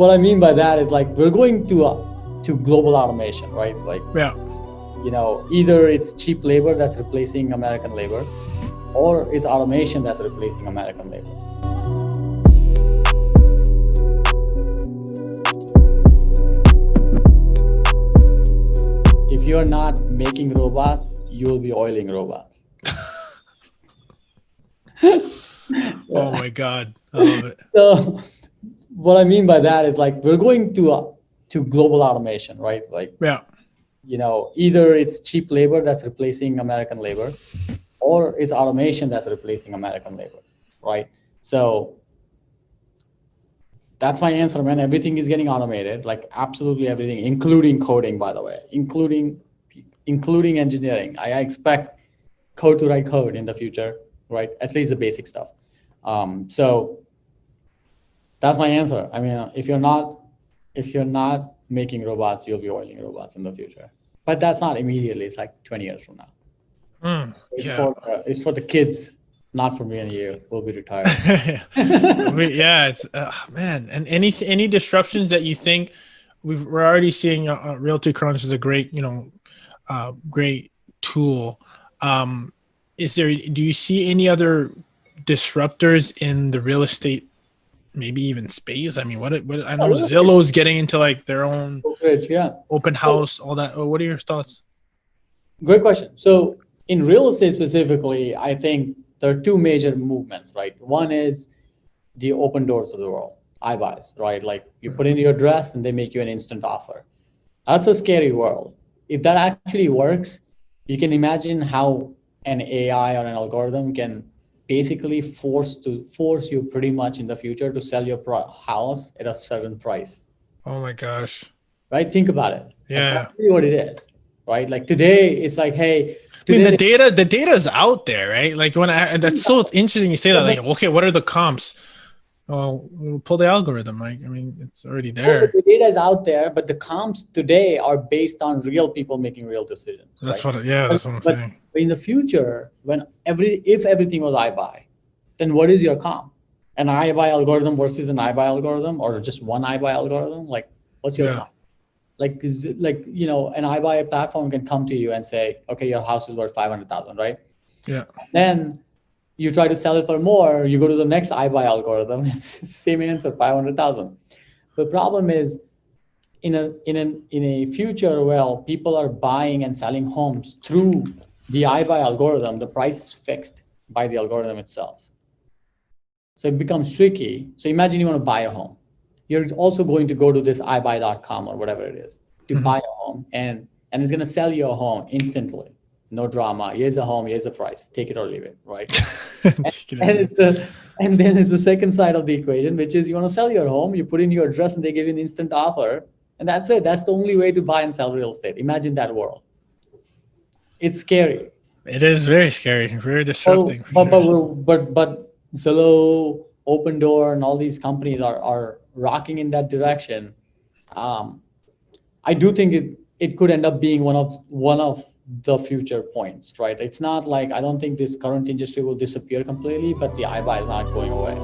what I mean by that is like we're going to global automation, right? Like, Yeah. Either it's cheap labor that's replacing American labor, or it's automation that's replacing American labor. If you're not making robots, you'll be oiling robots. Oh my God, I love it. So what I mean by that is like we're going to global automation, right? Like, Yeah. Either it's cheap labor that's replacing American labor, or it's automation that's replacing American labor, right? So that's my answer, man. Everything is getting automated, like absolutely everything, including coding, by the way, including engineering. I expect code to write code in the future, right? At least the basic stuff. So that's my answer. I mean, if you're not making robots, you'll be oiling robots in the future. But that's not immediately. It's like 20 years from now. It's for the kids, not for me and you. We'll be retired. Yeah, it's man. And any disruptions that you think we're already seeing? Realty Crunch is a great great tool. Do you see any other disruptors in the real estate, maybe even space? I mean, what I know Zillow's getting into like their own open house, all that. What are your thoughts? Great question. So in real estate specifically, I think there are two major movements, right? One is the open doors of the world, iBuys, right? Like you put in your address and they make you an instant offer. That's a scary world. If that actually works, you can imagine how an AI or an algorithm can basically force you pretty much in the future to sell your house at a certain price. Oh my gosh. Right? Think about it. Yeah. Like, that's really what it is. Right? Like today, it's like, hey. I mean, the data is out there, right? Like that's so interesting you say that. Like, okay, what are the comps? Oh, we'll pull the algorithm. Like, I mean, it's already there. The data is out there, but the comps today are based on real people making real decisions. That's right? That's what I'm saying. But in the future, if everything was iBuy, then what is your comp? An iBuy algorithm versus an iBuy algorithm, or just one iBuy algorithm? Like, what's your comp? Like, an iBuy platform can come to you and say, okay, your house is worth 500,000, right? Yeah. Then you try to sell it for more, you go to the next iBuy algorithm, it's the same answer, 500,000. The problem is in a future where people are buying and selling homes through the iBuy algorithm, the price is fixed by the algorithm itself. So it becomes tricky. So imagine you want to buy a home. You're also going to go to this iBuy.com or whatever it is to buy a home, and it's going to sell you a home instantly. No drama. Here's a home. Here's a price. Take it or leave it, right? and then it's the second side of the equation, which is you want to sell your home. You put in your address, and they give you an instant offer, and that's it. That's the only way to buy and sell real estate. Imagine that world. It's scary. It is very scary. Very disrupting. But Zillow, Open Door, and all these companies are rocking in that direction. I do think it could end up being one of the future points, right? It's not like, I don't think this current industry will disappear completely, but the iBuy is not going away.